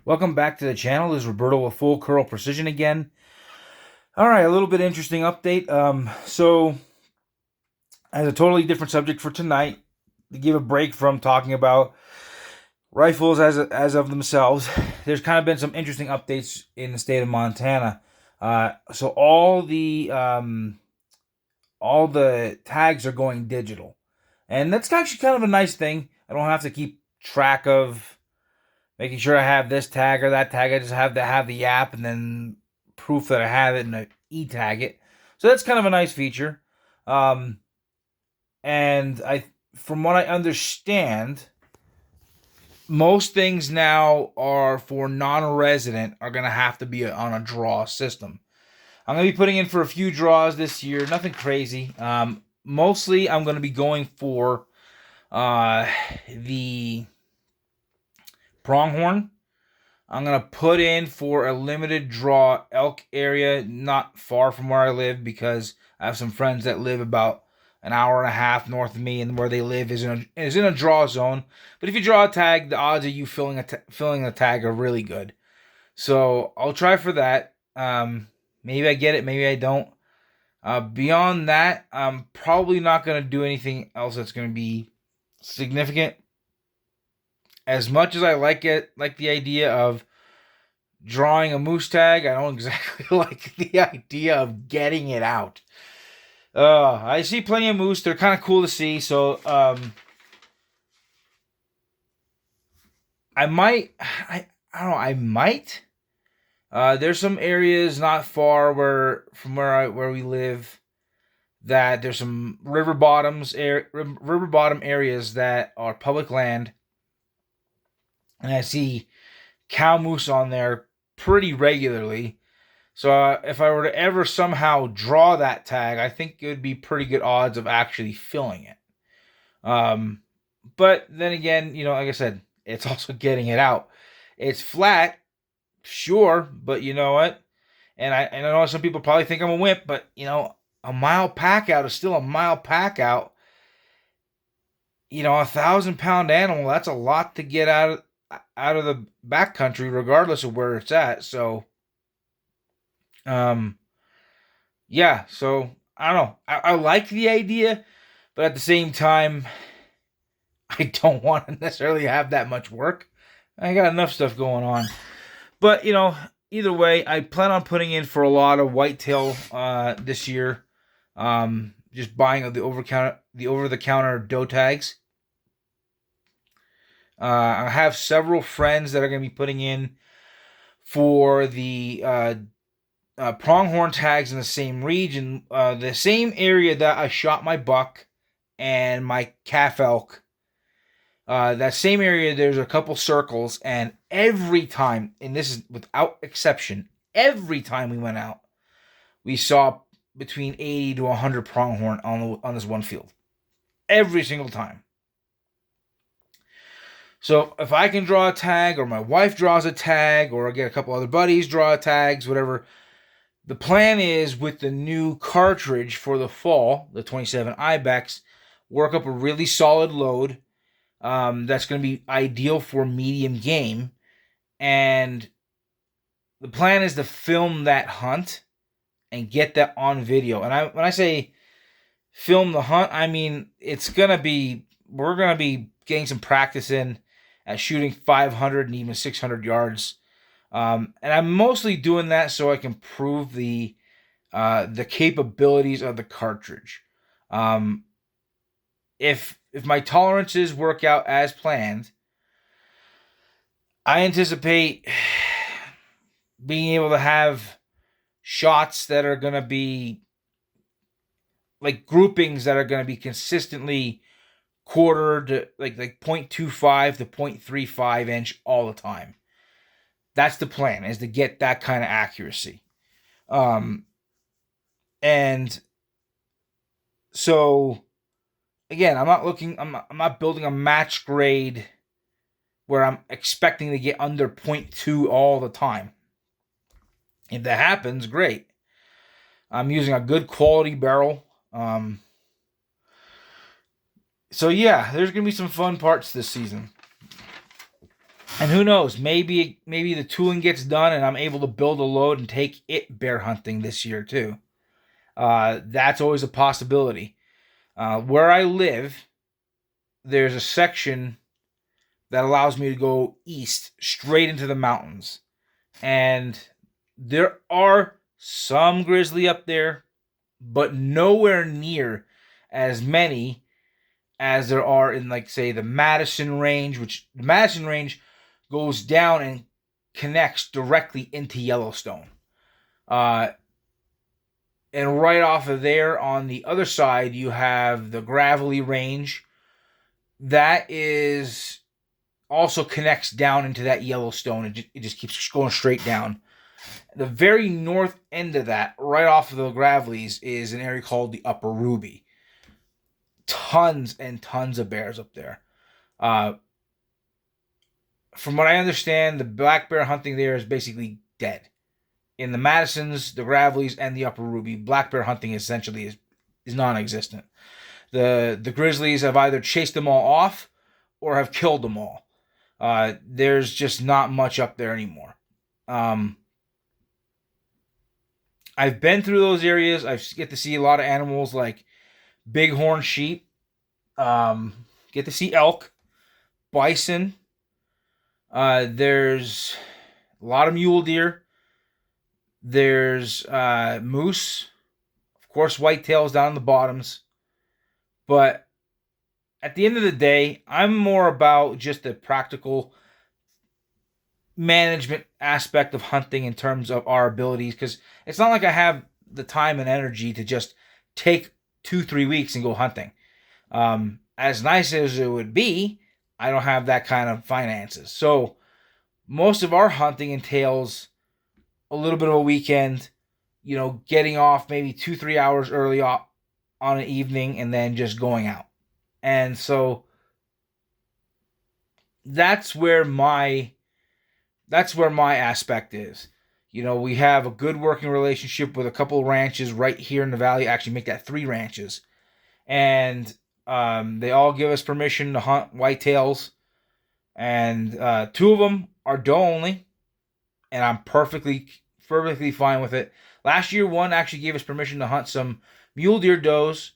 Welcome back to the channel. This is Roberto with Full Curl Precision again. All right, a little bit interesting update. So, as a totally different subject for tonight, to give a break from talking about rifles as of themselves, there's kind of been some interesting updates in the state of Montana. So all the tags are going digital, and that's actually kind of a nice thing. I don't have to keep track of making sure I have this tag or that tag. I just have to have the app and then proof that I have it and I e-tag it. So that's kind of a nice feature. Um, and from what I understand, most things now are for non-resident are going to have to be on a draw system. I'm going to be putting in for a few draws this year. Nothing crazy. Mostly I'm going to be going for the pronghorn. I'm going to put in for a limited draw elk area not far from where I live because I have some friends that live about an hour and a half north of me, and where they live is in a draw zone. But if you draw a tag, the odds of you filling the tag are really good. So I'll try for that. Maybe I get it, maybe I don't. Beyond that, I'm probably not going to do anything else that's going to be significant. As much as I like the idea of drawing a moose tag, I don't exactly like the idea of getting it out. I see plenty of moose. They're kind of cool to see. So I don't know. I might. There's some areas not far from where we live that there's some river bottom areas that are public land, and I see cow moose on there pretty regularly. So if I were to ever somehow draw that tag, I think it would be pretty good odds of actually filling it. But then again, like I said, it's also getting it out. It's flat, sure, but you know what? And I know some people probably think I'm a wimp, but a mile pack out is still a mile pack out. 1,000-pound animal, that's a lot to get out of the backcountry, regardless of where it's at. So, yeah. So I don't know. I like the idea, but at the same time, I don't want to necessarily have that much work. I got enough stuff going on. But either way, I plan on putting in for a lot of whitetail this year. Just buying the over-the-counter doe tags. I have several friends that are going to be putting in for the pronghorn tags in the same region, the same area that I shot my buck and my calf elk. That same area, there's a couple circles, and every time, and this is without exception, every time we went out, we saw between 80 to 100 pronghorn on this one field. Every single time. So if I can draw a tag, or my wife draws a tag, or I get a couple other buddies draw tags, whatever, the plan is with the new cartridge for the fall, the 27 Ibex, work up a really solid load. That's going to be ideal for medium game, and the plan is to film that hunt and get that on video. And when I say film the hunt, I mean we're gonna be getting some practice in at shooting 500 and even 600 yards. And I'm mostly doing that so I can prove the capabilities of the cartridge. If my tolerances work out as planned, I anticipate being able to have shots that are going to be like groupings that are going to be consistently quartered, like 0.25 to 0.35 inch all the time. That's the plan, is to get that kind of accuracy. And so again, I'm not building a match grade where I'm expecting to get under 0.2 all the time. If that happens, great. I'm using a good quality barrel. So yeah, there's going to be some fun parts this season. And who knows? Maybe the tooling gets done, and I'm able to build a load and take it bear hunting this year too. That's always a possibility. Where I live, there's a section that allows me to go east straight into the mountains, and there are some grizzly up there, but nowhere near as many as there are in, like, say, the Madison Range, which the Madison Range goes down and connects directly into Yellowstone. Uh, and right off of there on the other side, you have the Gravelly Range. That is also connects down into that Yellowstone. It just keeps going straight down. The very north end of that, right off of the Gravellys, is an area called the Upper Ruby. Tons and tons of bears up there. From what I understand, the black bear hunting there is basically dead. In the Madisons, the Gravellys, and the Upper Ruby, black bear hunting essentially is non-existent. The grizzlies have either chased them all off or have killed them all. There's just not much up there anymore. I've been through those areas. I get to see a lot of animals like bighorn sheep. Get to see elk, bison. There's a lot of mule deer. There's moose. Of course, whitetails down in the bottoms. But at the end of the day, I'm more about just the practical management aspect of hunting in terms of our abilities, because it's not like I have the time and energy to just take 2-3 weeks and go hunting. As nice as it would be, I don't have that kind of finances. So most of our hunting entails a little bit of a weekend, getting off maybe 2-3 hours early on an evening and then just going out. And so that's where my aspect is. We have a good working relationship with a couple of ranches right here in the valley. Actually, make that 3 ranches, and they all give us permission to hunt whitetails, and 2 of them are doe only, and I'm perfectly fine with it. Last year, one actually gave us permission to hunt some mule deer does.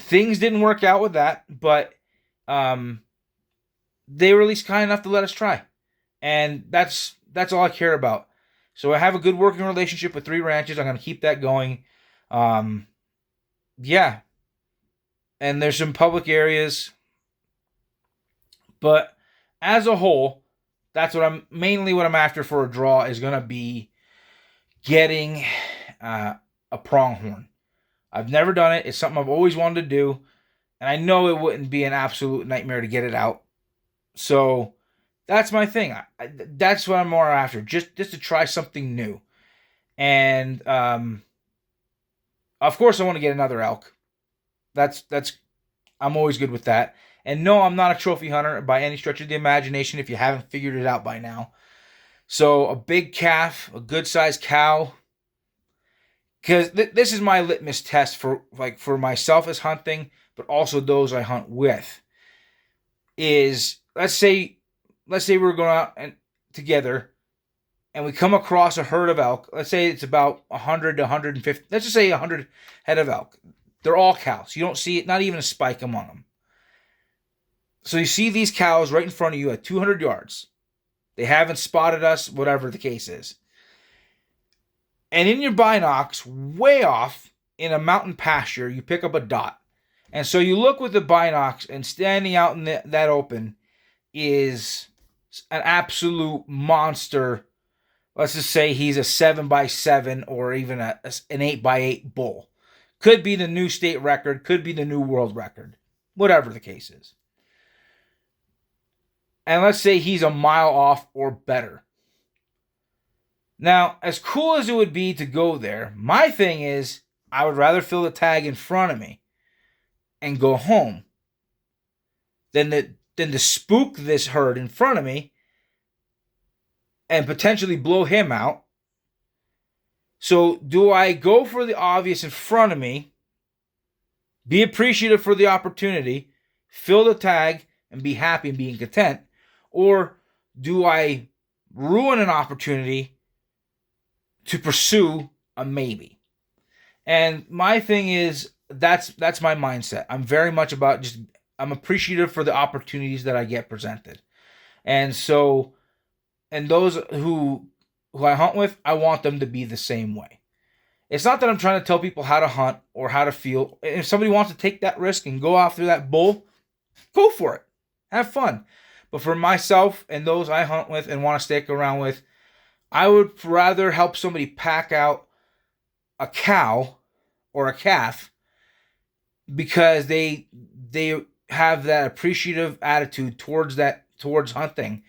Things didn't work out with that, but they were at least kind enough to let us try. And that's all I care about. So I have a good working relationship with 3 ranches. I'm going to keep that going. Yeah. And there's some public areas. But as a whole, that's what I'm after for a draw is going to be getting a pronghorn. I've never done it. It's something I've always wanted to do. And I know it wouldn't be an absolute nightmare to get it out. So that's my thing. That's what I'm more after. Just to try something new. And of course I want to get another elk. That's I'm always good with that. And no, I'm not a trophy hunter by any stretch of the imagination if you haven't figured it out by now. So a big calf, a good sized cow, because this is my litmus test for myself as hunting, but also those I hunt with. Is let's say we're going out and together, and we come across a herd of elk. Let's say it's about 100 to 150. Let's just say 100 head of elk. They're all cows. You don't see it, not even a spike among them. So you see these cows right in front of you at 200 yards. They haven't spotted us, whatever the case is. And in your binocs, way off in a mountain pasture, you pick up a dot. And so you look with the binocs, and standing out in that open is an absolute monster. Let's just say he's a 7x7 or even an 8x8 bull. Could be the new state record, could be the new world record, whatever the case is. And let's say he's a mile off or better. Now, as cool as it would be to go there, my thing is I would rather fill the tag in front of me and go home than to spook this herd in front of me and potentially blow him out. So do I go for the obvious in front of me, be appreciative for the opportunity, fill the tag, and be happy and being content? Or do I ruin an opportunity to pursue a maybe? And my thing is, that's my mindset. I'm very much about just, I'm appreciative for the opportunities that I get presented. And so, and those who I hunt with, I want them to be the same way. It's not that I'm trying to tell people how to hunt or how to feel. If somebody wants to take that risk and go after that bull, go for it. Have fun. But for myself and those I hunt with and want to stick around with, I would rather help somebody pack out a cow or a calf because they have that appreciative attitude towards hunting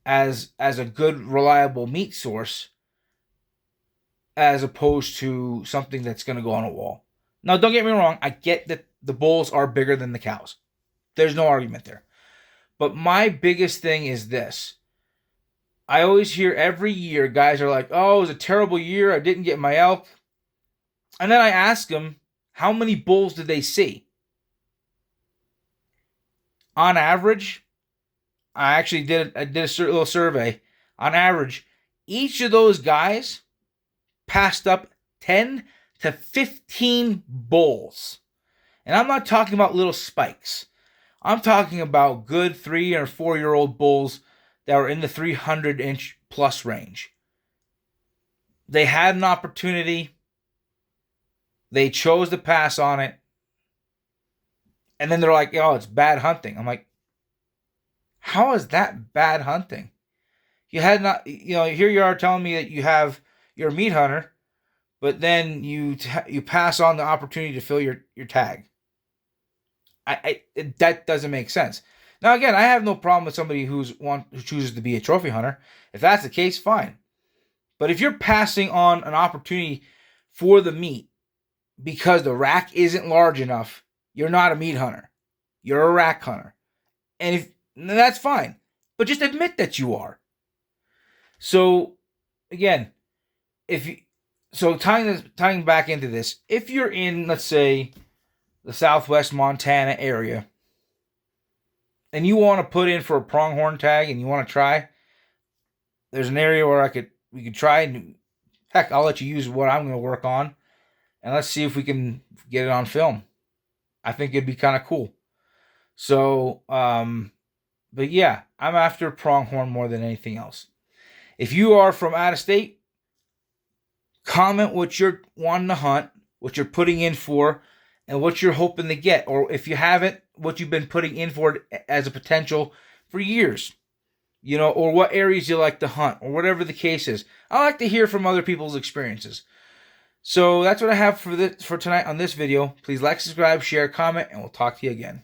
as a good, reliable meat source, as opposed to something that's going to go on a wall. Now, don't get me wrong. I get that the bulls are bigger than the cows. There's no argument there. But my biggest thing is this. I always hear every year guys are like, oh, it was a terrible year. I didn't get my elk. And then I ask them, how many bulls did they see? On average, I did a little survey. On average, each of those guys passed up 10 to 15 bulls. And I'm not talking about little spikes. I'm talking about good 3 or 4 year old bulls that were in the 300-inch plus range. They had an opportunity. They chose to pass on it. And then they're like, oh, it's bad hunting. I'm like, how is that bad hunting? You had not, here you are telling me that you're a meat hunter, but then you pass on the opportunity to fill your tag. That doesn't make sense. Now, again, I have no problem with somebody who chooses to be a trophy hunter. If that's the case, fine. But if you're passing on an opportunity for the meat because the rack isn't large enough, you're not a meat hunter. You're a rack hunter. And that's fine. But just admit that you are. So, again, tying back into this, if you're in, let's say, the Southwest Montana area, and you want to put in for a pronghorn tag and you want to try, there's an area where we could try, and heck, I'll let you use what I'm going to work on, and let's see if we can get it on film. I think it'd be kind of cool. So, but yeah, I'm after pronghorn more than anything else. If you are from out of state, comment what you're wanting to hunt, what you're putting in for, and what you're hoping to get. Or if you haven't, what you've been putting in for as a potential for years. Or what areas you like to hunt, or whatever the case is. I like to hear from other people's experiences. So that's what I have for tonight on this video. Please like, subscribe, share, comment, and we'll talk to you again.